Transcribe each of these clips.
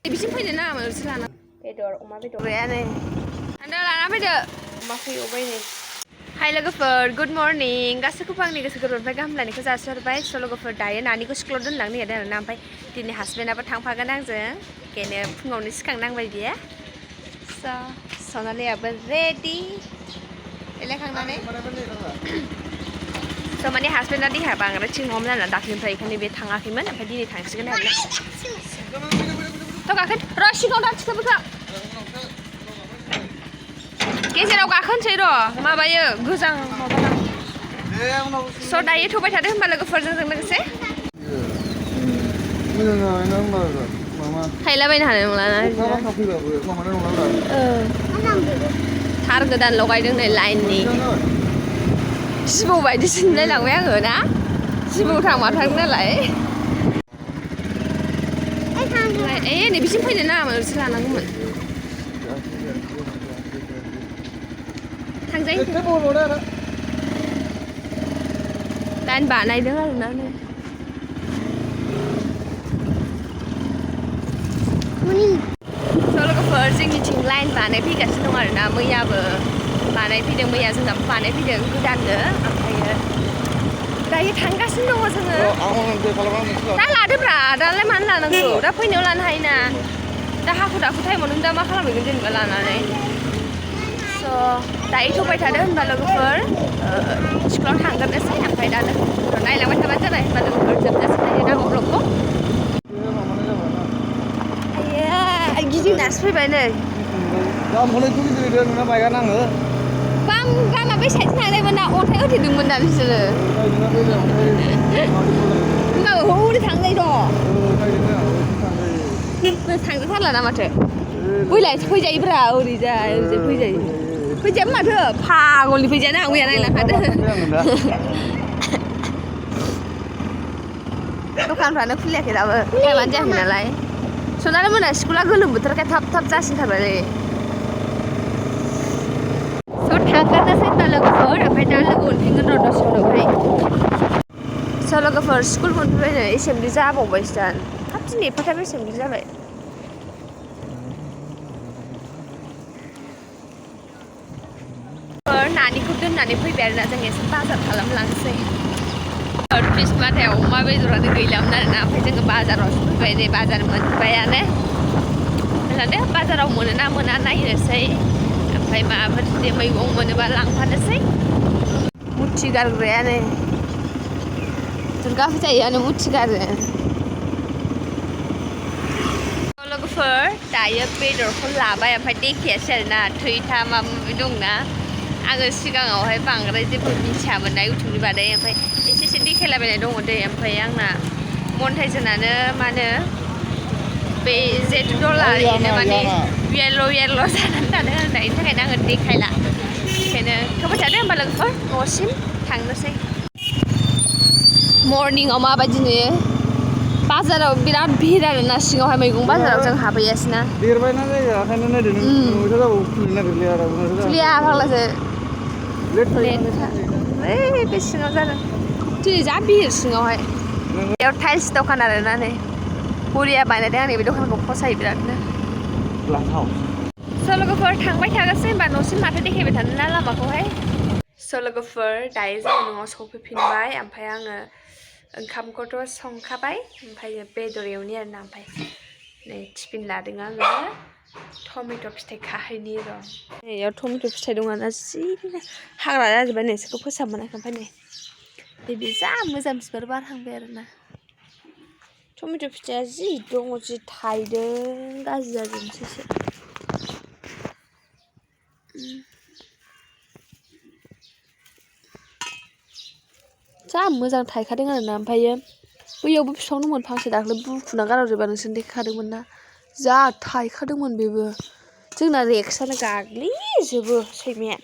बिसिम फैनो नाङा मोनसे लाना बेदर अमा बेदर गैयानो थांदो लाना फैदो अमाखौ एवबाय नै हाय लोगोफोर गुड मर्निं गासैखौबो आंनि गोसो गोरबोनिफ्राय गाहाम हामलायनायखौ जासिहरबाय स' लोगोफोर दायो नानिखौ स्कुलाव दोनलांनो नागिरदों आरोना ओमफ्राय दिनै हासबेन्डआबो थांफागोन आंजों बेखायनो फुङावनो सिखांनांबाय बियो स' सनालियाबो रेडि देलायखांनानै स' माने हासबेन्डआ देहाया बांद्राय थिग नङामोन आरोना दाख्लैनिफ्राय बेखायनो बे थाङाखैमोन ओमफ्राय दिनै थांसिगोन आरोना थ' गाखोन र' सिगाङाव दा थिखोबोखा गेजेराव गाखोनोसै र' माबायो गोजां माबाना स' दायो थ'बाय थादो होनबा लोगोफोरजों लोगोसे थायलाबायनो हानाय नंला थार गोदान लगायदों नै लाइननि जिबौ बायदिसो नुलायलांबाय आङो ना जिबौ थांमारथारदों नालाय नै बिसिम फैनो नाङामोन ओरैसो लानांगौमोन थांजायो लाइन बानायदों आरोना नै लोगोफोर जोंनिथिं लाइन बानायफैगासिनो दं आरोना मैयाबो बानायफैदों मैया जोंनाबो बानायफैदों गोदाननो ओमफ्रायो दायो थांगासिनो दङ जोङो दा लादोब्रा दालाय मानो लानांगौ दा फैनायाव लानो हायोना दा हाखु दाखु टाइमाव नों दा मा खालामहैगोन जेनेबा लानानै स' दायो थ'बाय थादो होनबा लोगोफोर स्कुलाव थांग्रोनोसै ओमफ्राय दा नायलांबाय थाबानो जाबाय होनबा लोगोफोर जोबजासिम नायदो दा ब्लगखौ आइया गिदिंनासो फैबाय नै गामा बै साइडथिं थांनायमोन ना अन्थाइ होथेदोंमोन ना बिसोरो होनबाबो हौरै थांनाय दङ थांजाथारला ना माथो बैलाय फैजायोब्रा ओरैजाय फैजायो फैजाया माथो फागलनि फैजायाना आं मैया नायलांखादों दखानफ्रानो खुलियाखै दाबो टाइमानो जायाखै नालाय सनालि मोना स्कुला गोलोम बोथोरखाय थाब थाब जासिनथारबाय थांगारनोसै होनबा लोगोफोर ओमफ्राय दा लोगो मोनफिनगोन र' दसे उनावहाय स' लोगोफोर स्कुल मोनफैबाय नै एसेमब्लि जाबावबायसो दा हाब दिनै एफाथाब एसेमब्लि जाबाय नानिखौ दोननानै फैबाय आरोना जों एसे बाजार खालामलांसै बिसमाथायाव अमा बेदरानो गैलामोन आरोना ओमफ्राय जोङो बाजारावसो फैबाय नै बाजार मोनबायानो होनलांदो बाजाराव मोनोना मोना नायनोसै ओमफ्राय माबाफोर जुदि मैगं मोनोबा लांफानोसै मुथि गारग्रायानो दुर्गा फुजायानो मुथि गारो लोगोफोर दायो बेदरखौ लाबाय ओमफ्राय देखायासै आरोना थैथा माबा माबि दंना आङो सिगाङावहाय बांद्राय जेबो मिथियामोन ना इउटुबनि बादै ओमफ्राय एसे देखायलाबायनाय दङ दै ओमफ्राय आंना मनिटाइजेसनानो मा होनो बे $8 बेनो माने येल्ल' जानानै थादों आरो बेनि थाखायनो आङो देखायला बेखायनो थ'बाय थादो होनबा लोगोफोर न'सिम थांनोसै मर्निंआव माबायदि नुयो बाजाराव बिराद भिर आरोना सिङावहाय मैगं बाजाराव जों हाबहैयासैना देरबायना जायगा ओंखायनो नायदो नों नोंसोर जाबाबो खुलिनो नागिरलिया आरो खुलिया फाग्लासो बे सिङाव जादों दिनै जा भिर सिङावहाय बेयाव टाइल्स दखान आरोना नै बुरिया बानायदों आंनि बे दखानखौ फसायो बिरादनो स' लोगोफोर थांबाय थागोनसै होनबा न'सिम माथो देखायबाय थानो ना लामाखौहाय स' लोगोफोर दायो जोङो न'आव सफैफिनबाय ओमफ्राय आङो ओंखामखौथ' संखाबाय ओमफ्राय बेदर एवनि आरोना ओमफ्राय नै टिफिन लादों आङो टमेट' फिथाइ खाहैनि र' नैयाव टमेट' फिथाइ दङ ना जि हाग्रा जाजोब्बाय नै इसोरखौ फोसाबमोनाखै ओमफ्राय नै नैबे जा मोजां बिबार बारहांबाय आरोना टमेट' फिथाइया जि दङ जि थाइदों गाज्रि जाजोबनोसैसो जा मोजां थायखादों आरोना ओमफ्रायो बैयावबो बिफां दंमोन फांसे दाख्लै बुखुना गारहरजोबा नोंसोर देखादोंमोन ना जा थायखादोंमोन बेबो जोंना रेक्सआनो गाग्लिजोबो सैमाया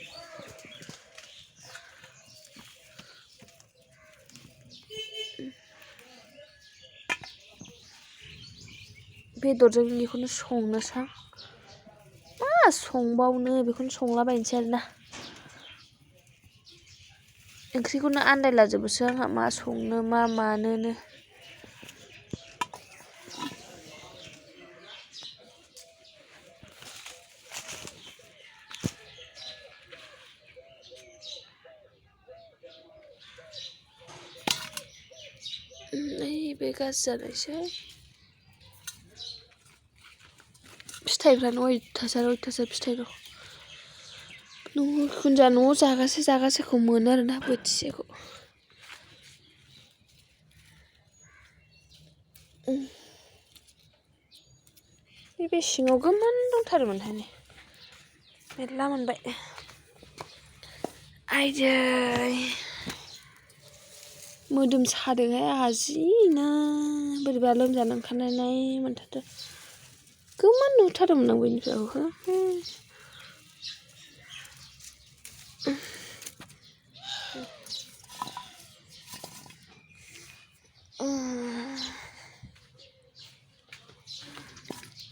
बेदरजों बेखौनो संनोसां मा संबावनो बेखौनो संलाबायनोसै आरोना ओंख्रिखौनो आन्दायलाजोबोसो आंहा मा संनो मा मानोनो बे गाज्रि जानायसै फिथाइफ्रानो अयथासार फिथाइ दं खुन्जा न'आव जागासेखौ मोनो आरोना बोथिसेखौ बे सिङाव गोमोन दंथारोमोनहाय नै मेरला मोनबाय आइदै मोदोम सादोंहाय आंहा जिनो बोरैबा लोमजानो ओंखारनाय मोनथारदों गोमोन नुथारोमोन आं बेनिफ्राय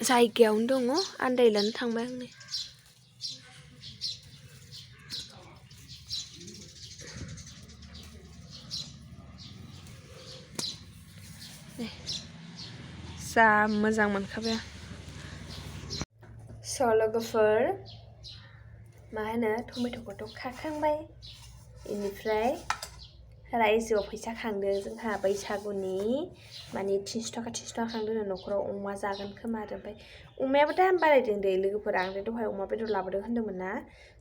जायगायावनो दङ आन्दायलानो थांबाय आं नै जा मोजां मोनखाबाय आं लोगोफोर मा होनो टमेट'खौथ' खाखांबाय बेनिफ्राय रायजोआव फैसा खांदों जोंहा बैसागुनि माने 300 थाखा खांदों न'खराव अमा जागोन खोमा आरो ओमफ्राय अमायाबो दाम बारायदों दे लोगोफोर आं दहाय अमा बेदर लाबोदों होन्दोंमोन ना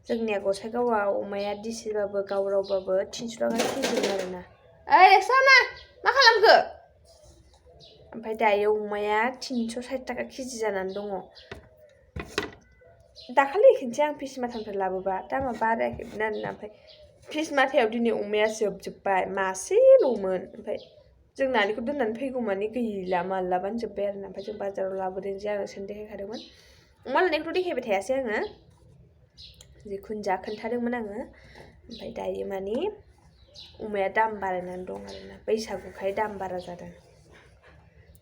जोंनिया गसाइगावआव अमाया दिसिबाबो गावरावबाबो 300 थाखा केजिमोन आरोना ओइ रेक्सना मा खालामखो ओमफ्राय दायो अमाया 360 थाखा केजि जानानै दङ दाखालि खनसे आं पिस माथानिफ्राय लाबोबा दामा बारायाखैमोन आरोना ओमफ्राय पिस माथायाव दिनै अमाया जोबजोब्बाय मासेल'मोन ओमफ्राय जों नानिखौ दोननानै फैगौ मानि गैला मालाबानो जोब्बाय आरोना ओमफ्राय जों बाजाराव लाबोदों जे आङो सोन देखायखादोंमोन अमा लानायखौथ' देखायबाय थायासै आङो जिखुनु जा खोन्थादोंमोन आङो ओमफ्राय दायो मानि अमाया दाम बारायनानै दं आरोना बैसागुखाय दाम बारा जादों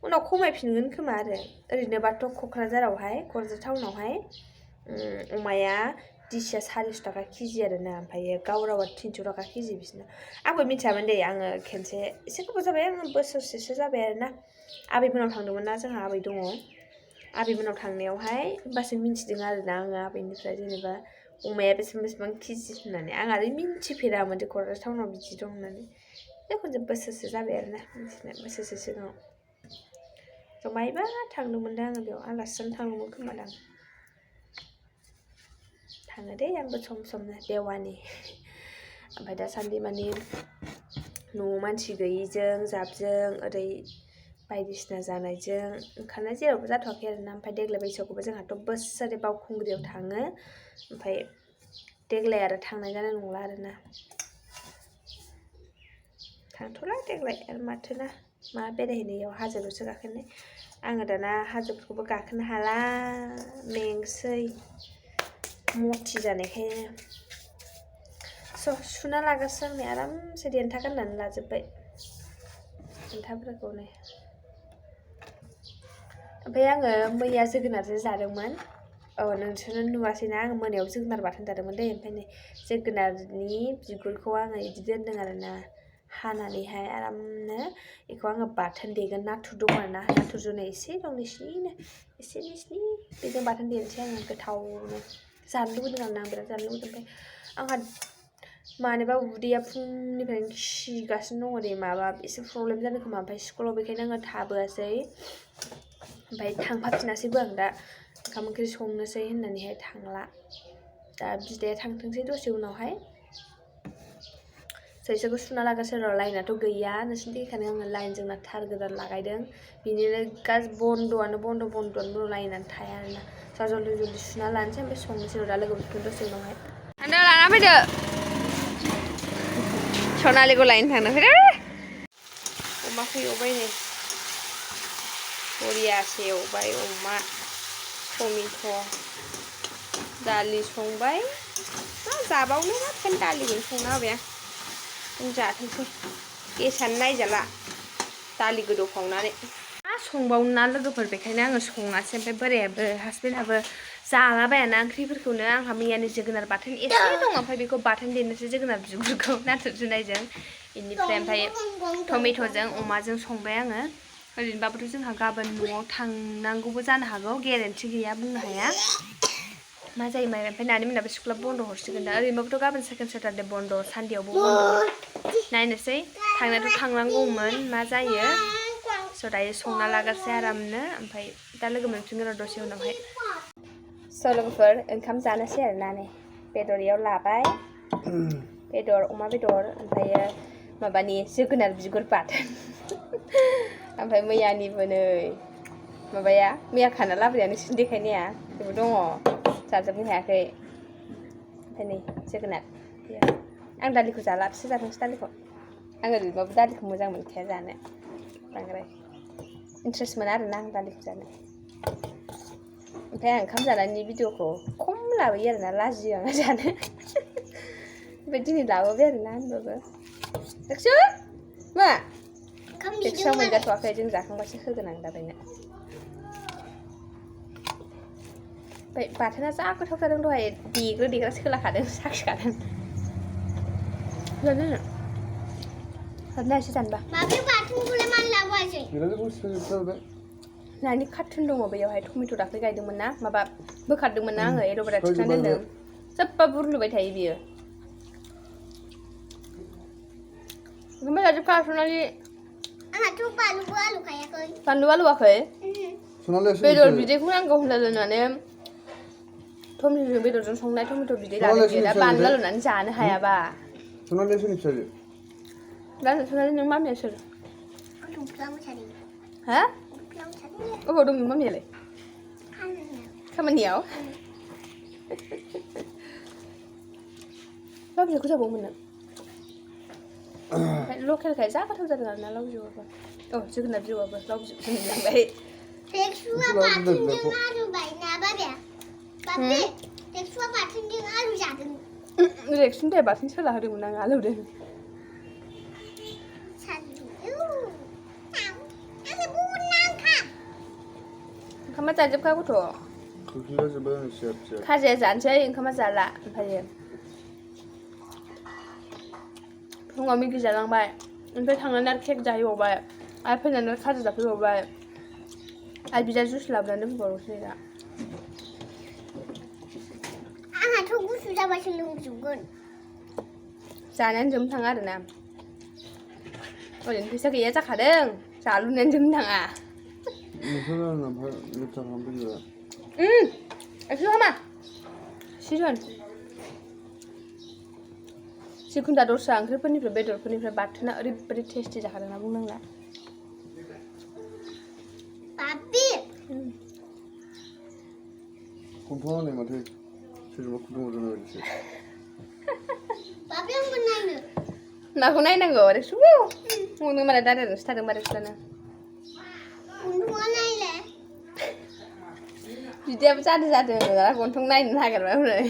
उनाव खमायफिनगोन खोमा आरो ओरैनोबाथ' क'क्राझारावहाय क'क्राझार टाउनावहाय अमाया दिसिया 400 थाखा केजि आरोना ओमफ्राय गावरावा 300 थाखा केजि बिसोरना आंबो मिथियामोन दे आङो खेनसे एसे गोबाव जाबाय आङो बोसोरसेसो जाबाय आरोना आबैमोनाव थांदोंमोन ना जोंहा आबै दङ आबैमोनाव थांनायावहाय होमबासो मिन्थिदों आरोना आङो आबैनिफ्राय जेनेबा अमाया बेसेबां केजि होननानै आं आरो मिन्थिफेरामोन जे क'क्राझार टाउनाव बिदि दं होननानै जिखुनु बोसोरसे जाबाय आरोना मिन्थिनाय बोसोरसे सिगाङाव जमायबा थांदोंमोन आङो बेयाव आलासि जानो थांदोंमोन खोमादां थाङो दे आंबो सम समनो देवानि ओमफ्राय दासान्दि मानि न'आव मानसि गैयिजों जाबजों ओरै बायदिसिना जानायजों ओंखारनाय जेरावबो जाथ'वाखै आरोना ओमफ्राय देग्लाय बैसागुबो जोंहाथ' बोसोरे बावखुंग्रियाव थाङो ओमफ्राय देग्लाय आरो थांनाय जानाय नंला आरोना थांथ'ला देग्लाय आरो माथोना मा बेरायहैनायाव हाजोल'सो गाखोनाय आङो दाना हाजोफोरखौबो गाखोनो हाला मेंसै मथि जानायखायनो सुना लागासिनो आं नै आरामसे देन्था गाननानै लाजोब्बाय देन्थाफोरखौ नै ओमफ्राय आङो मैया जोगोनारजों जादोंमोन नोंसोरो नुवासैना आङो मोनायाव जोगोनार बाथोन जादोंमोन दै ओमफ्राय नै जोगोनारनि बिगुरखौ आङो बिदि दोनदों आरोना हानानैहाय आरामनो बेखौ आङो बाथोन देगोन नाथुर दं आरोना नाथुर जुनाय एसे दं नोंसिनिनो एसे नोंसिनि बेजों बाथोन देनोसै आङो गोथावनो जानो लुबैदों आरोना आं बिराद जानो लुबैदों ओमफ्राय आंहा मानोबा उदैया फुंनिफ्रायनो खिगासिनो दङ दे माबा एसे प्रब्लेम जादों खोमा ओमफ्राय स्कुलाव बेखायनो आङो थाबोआसै ओमफ्राय थांफाफिनासैबो आं दा ओंखाम ओंख्रि संनोसै होननानैहाय थांला दा बिदाया थांथोंसै दसे उनावहाय सैसोखौ सुना लागासिनो र' लाइनाथ' गैया नोंसिनि देखानो आङो लाइन जोंना थार गोदान लागायदों बिनिनो बन्द'आनो लाइनानो थाया आरोना जा जल्दि सुना लानोसै ओमफ्राय संनोसै र' दा लोगो मोनफिनगोन दसे उनावहाय थांदो लाना फैदो सनालिखौ लायनो थांनो फैदो अमाखौ एवबाय नै बरियासे एवबाय अमा टमेट' दालि संबाय मा जाबावनो मा ओंखायनो दालिखौनो संना होबाय आं जाथोंसै गेसआनो नायजाला दालि गोदौखावनानै मा संबावनो ना लोगोफोर बेखायनो आङो सङासै ओमफ्राय बोरायाबो हासबेन्डआबो जालाबायाना ओंख्रिफोरखौनो आंहा मैयानि जोगोनार बाथोन एसे दं ओमफ्राय बेखौ बाथोन देनोसै जोगोनार बिगुरखौ नाथुर जुनायजों बेनिफ्राय ओमफ्राय टमेट'जों अमाजों संबाय आङो ओरैनोबाबोथ' जोंहा गाबोन न'आव थांनांगौबो जानो हागौ गेरेन्टि गैया बुंनो हाया मा जायो माइ ओमफ्राय नानि मोनाबो स्कुला बन्द' हरसिगोन दा ओरैनोबाबोथ' गाबोन सेकेन्ड सेटारडे बन्द' सानदेआवबो बन्द' नायनोसै थांनायाथ' थांनांगौमोन मा जायो स' दायो संना लागासै आरामनो ओमफ्राय दा लोगो मोनफिनगोन र' दसे उनावहाय स' लोगोफोर ओंखाम जानोसै आरोना नै बेदरयाव लाबाय बेदर अमा बेदर ओमफ्रायो माबानि जोगोनार बिगुर बाथोन ओमफ्राय मैयानिबो नै माबाया मैया खाना लाबोनाया नोंसिनि देखायनाया बेबो दङ जाजोबनो हायाखै ओमफ्राय नै जोगोनार आं दालिखौ जाला बिसोर जाथोंसै दालिखौ आं ओरैनोबाबो दालिखौ मोजां मोनखाया जानो बांद्राय इन्ट्रेस्ट मोना आरोना आं दालिखौ जानो ओमफ्राय आं ओंखाम जानायनि भिडिअखौ खम लाबोयो आरोना लाजियो आं जानो ओमफ्य दिनै लाबोबाय आरोना होनबाबो देखसु मा देखसुआव मोनजाथ'वाखै जों जाखांबासो होगोन आं दाबायनो ओमफ्राय बाथोना जा गोथाव जादों दहाय देग्रा सोलाखादों साखिखादों जानो हाबना एसे जानोबा माबे बाथोनखौलाय मानो लाबोआसै नानि कार्टुन दङ बेयावहाय टमेट' दाख्लै गायदोंमोन ना माबा बोखारदोंमोन ना आङो एल'भेरा थिखांना दोन्दों जोब्बा बुरलुबाय थायो बियो ओमफ्राय जाजोबखा सनालि आंहाथ' बानलुबो आलु खायाखै बानलु आलुवाखै बेदर बिदैखौ नांगौ होनलायलायनानै टमेट'जों बेदरजों संनाय टमेट' बिदै लादों बियो दा बानलु आलुनानै जानो हायाबा सनालिया सोरनि फिसाजो दा सनालि नों मामिया सोर उलुफ्ला मोसारि हा उलुफ्ला मोसारि अबाव दं नों मामियालाय खामानियाव लाव बिजौखौ जाबावोमोन नों लकेलखाय जा गोथाव जादों आरोना लाव बिजौआबो जोगोनार बिजौआबो लाव बिजौखौ लांबाय देखसुआ बाथोनजों आलु बायना बाबे देखसुआ बाथोनजों आलु जादों रेक्सुनि थाखाय बाथोन सोला होदोंमोन आं आलौदों ओंखामा जाजोबखा गथ' खाजाया जानोसै ओंखामा जाला ओमफ्रायो फुङाव मेगि जालांबाय ओमफ्राय थांनानै आरो केक जाहैबावबाय आरो फैनानै खाजा जाफैबावबाय आरो बिदा जुइस लाबोनानै दोनबावसै दा आंहाथ' गुसु जाबासो लोंजोबगोन जानानै जोबनो थाङा आरोना ओरैनो फैसा गैया जाखादों जालुनानै जोबनो थाङा एकस' हामा सिजन जिखुनु दा दस्रा ओंख्रिफोरनिफ्राय बेदरफोरनिफ्राय बाथोना ओरैबायदि टेस्टि जाखादोंना बुंनांला बाबि खन्थ'आनो माथो सोरबा खुदुं हरजोबनाय बाबि आंबो नायनो नाखौ नायनांगौ रेक्सु नों मालाय दादाजोंसो थादोंबा रेक्सुआनो खुन्दुङा नायले बिदियाबो जादों गन्थं नायनो नागिरबाय हनै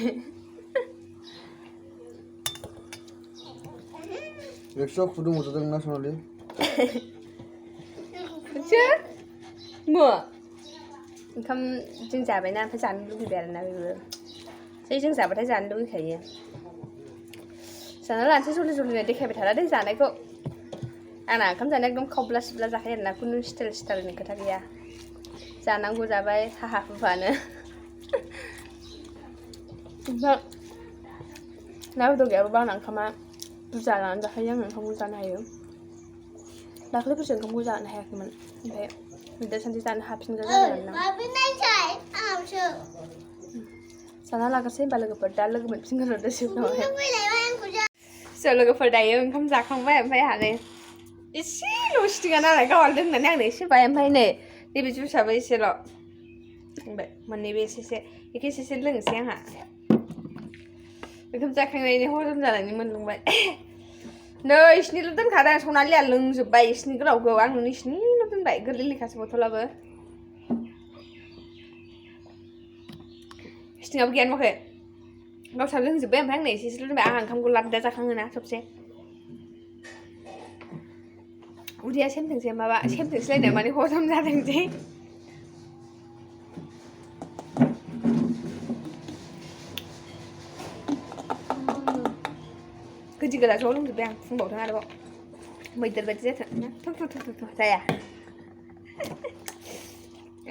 रेक्सुआ खुदुं हरजोबदों ना सनालि ओंखाम जों जाबायना ओमफ्राय जानो लुगैबाय आरोना बेबो जै जों जाबाथाय जानो लुगैखायो जाना लानोसै जलदि देखायबाय थाला दे जानायखौ आंना ओंखाम जानाया एकदम खावब्ला सिबला जाखायो आरोना खुनु स्टाइलनि खोथा गैया जानांगौ जाबाय हाहा हुफानो ओमफ्राय ना बेदर गैयाबाबो आंना ओंखामा बुरजा लानानै जाखायो आङो ओंखामखौ जानो हायो दाख्लैफोरसो ओंखामखौ जानो हायाखैमोन ओमफ्राय दासान्दि जानो हाफिनग्रा जाबाय आरोना जाना लागासै होनबा लोगोफोर दा लोगो मोनफिनगोन र' दसे उनावहाय लोगोफोर दायो ओंखाम जाखांबाय ओमफ्राय आंहा नै एसेल' सिथिङा नालाय गावहा लोंनानै आंनो एसे बाय ओमफ्राय नै नैबे जुइसाबो एसेल' ओमफ्राय मोननैबो एसे एसे लोंनोसै आंहा ओंखाम जाखांनायनि हजम जानायनि मोनलोंबाय नै इसिनिल' दोनखादों सनालिया लोंजोब्बाय इसिनि गोलावखौ आं नोंसिनिल' दोनबाय गोरलै लेखासो बथलाबो सिथिङाबो गैया नुवाखै गावसा लोंजोब्बाय ओमफ्राय आंनो एसेल' दोनबाय आंहा ओंखामखौ लाबदा जाखाङोना सबसे उदैया सेमथोंसै माबा सेमथोंसैलायनो माने हजम जादोंसै गोदि गोला ज' लोंजोब्बाय आं फुंबावदों आरोबाव मैदेर बायदि जाथों थु जाया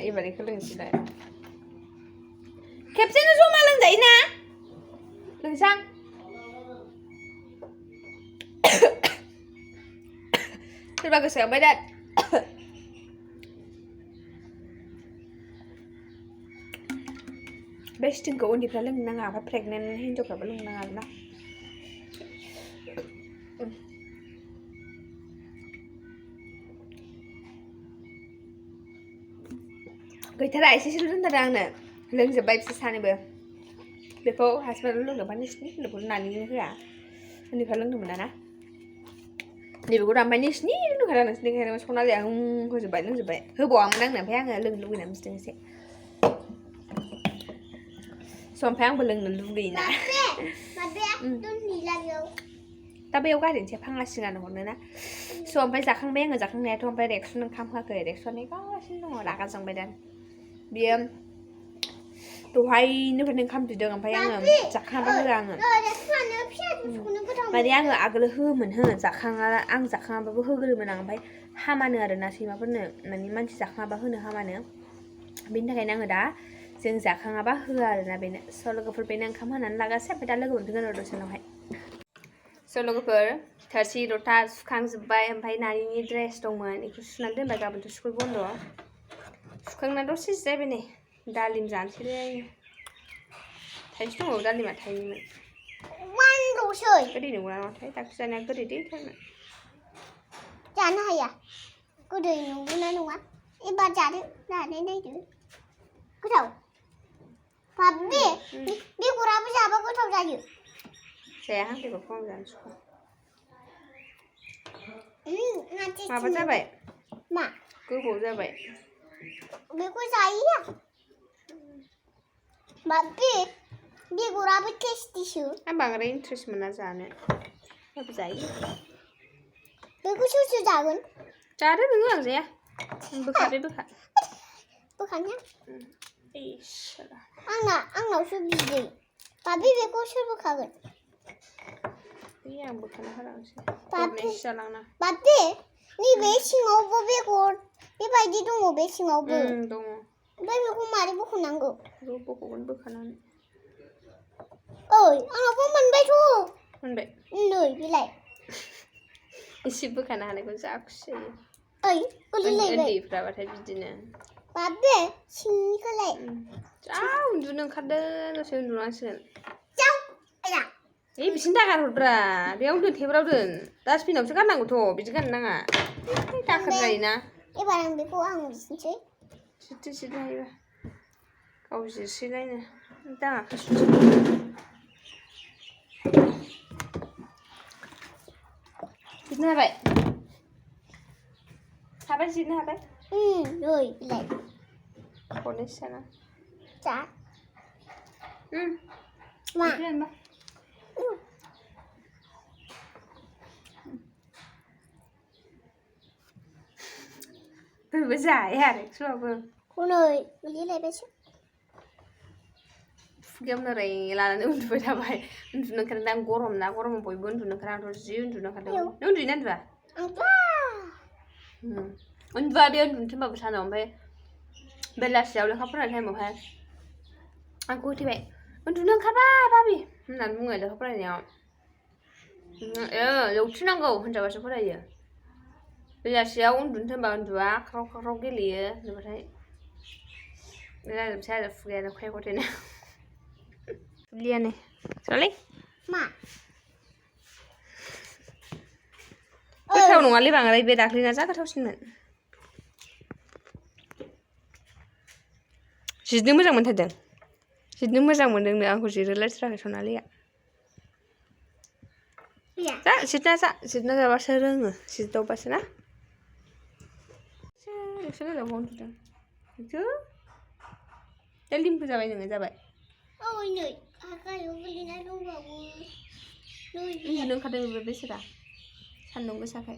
एबारैखौ लोंसैलाय खेबसेनो जमा लोंजायोना लोंसां सोरबा गोसोखांबाय दा बे स्टिंखौ उन्दैफ्रा लोंनो नाङा ओमफ्राय प्रेगनेन्ट हिन्जावफ्राबो लोंनो नाङा आरोना गैथारा एसेसो दोनथारा आंनो लोंजोब्बाय बिसोर सानैबो बेखौ हारसिंल' लोंदों ओमफ्राय नोंसिनि लोंदोंखौ नानिनो होआ उन्दैफ्रा लोंनो मोना ना नैबेखौ ओमफ्राय नोंसिनि लोंखारा नोंसिनिखायनो सनालिया होजोब्बाय लोंजोब्बाय होबावामोन आंनो ओमफ्राय आङो लोंनो लुबैनानै बिदों एसे स' ओमफ्राय आंबो लोंनो लुगैयोना दा बेयाव गारहैनोसै फांला सिगानो हरनो ना स' ओमफ्राय जाखांबाय आङो जाखांनायाथ' ओमफ्राय रेक्सन ओंखाम होआखै रेक्सन नेगासिनो दङ रागा जोंबाय दा बियो दहायनिफ्रायनो ओंखाम बिदों ओमफ्राय आङो जाखाङाबा होआ आङो माने आङो आगोल होयोमोन आं जाखाङाबाबो होग्रोमोन आं ओमफ्राय हामानो आरोना सैमाफोरनो माने मानसि जाखाङाबा होनो हामानो बेनि थाखायनो आङो दा जों जाखाङाबा होआ आरोना बेनो स' लोगोफोर बेनो ओंखाम होनानै लागासिनो ओमफ्राय दा लोगो मोनफिनगोन र' दसेनावहाय स' लोगोफोर थोरसि लथा सुखांजोब्बाय ओमफ्राय नानिनि ड्रेस दंमोन बेखौ सुनानै दोनबाय गाबोनथ' स्कुल बन्द' सुखांना दसे जिरायबाय नै दालिम जानोसैलै थाइसे दङ दालिमा थाइनैमोन गोदै नंगौना नङाथाय दाख्लै जानाया गोदै दैथारमोन जानो हाया गोदै नंगौना नङा एबार जादो जानाय नायदो गोथाव बाबे बेगराबो जाबा गोथाव जायो जायाहां बेगरखौ आं जानो सुखा माबा जाबाय मा गोबाव जाबाय बेखौ जायो बाबे बेगराबो टेस्टिसो आं बांद्राय इन्ट्रेस्ट मोना जानो होमबाबो जायो बेखौ सोर सोर जागोन जादो नोङो आं जाया बोखा बोखानो इसोरा आंनावसो बिदै बाबे बेखौ सोर बोखागोन आं बोखाना होलांसै गरनैसो जालांना बाबे नैबे सिङावबो बेगर बेबायदि दङ बे सिङावबो दङ ओमफ्राय बेखौ मारै बख'नांगौ बख'गोन बोखानानै ओइ आंनावबो मोनबायथ' मोनबाय नै बिलाइ एसे बोखानो हानायखौ जा खुसि जायो ओइ गोलैलायबाय उन्दैफ्राबाथाय बिदिनो बाबे सिंनिखौलाय जा उन्दुनो ओंखारदों दसे उन्दुनांसिगोन जाव आया बिसिनि दागार हरब्रा बेयाव दोन टेबोलाव दोन डास्टबिनावसो गारनांगौथ' बिदि गारनो नाङा दाखोर जायोना एबार आं बेखौ बिसिनोसै सिरनो हायोबा गाव जिरसैलायनो दाङाखौ सुसै जिरनो हाबाय जिरनो हाबाय नै बिलाइ गरनैसो जाना जा मा बोरैबा जाया आरो सुआबो हनै गोलैलायबायसो खुगायाव नोरै लानानै उन्दुबाय थाबाय उन्दुनो ओंखारदों आं गरम ना गरमाव बयबो उन्दुनो ओंखारो आंथ' जि उन्दुनो ओंखारदों नों उन्दुयोना उन्दुआ बे उन्दुनो थिनबाबो सानाव ओमफ्राय बेलासियाव लेखा फरायनाय टाइमावहाय आंखौ होथेबाय उन्दुनो ओंखारबाय बाबि होननानै बुङो लेखा फरायनायाव जौथिनांगौ होनजाबासो फरायो बेलासियाव उन्दुनो थिनबा उन्दुआ खाराव खाराव गेलेयो होनबाथाय जाजोबसै आरो खुगायानो खय खथेनो लियानो जालाय मा गोथाव नङालै बांद्राय बे दाख्लैना जा गोथावसिनमोन जिरनो मोजां मोनथारदों जिरनो मोजां मोनदोंनो आंखौ जिरोलायथाराखै सनालिया जा जिरना जाबासो रोङो जिरदावबासो ना नोंसोर गोलावखौ उन्दुदों दा लिम्फु जाबाय नोङो जाबाय नै आखायाव गोलैना दंबावो उन्दुनो ओंखारदों बेसोरा सान्दुं गोसाखाय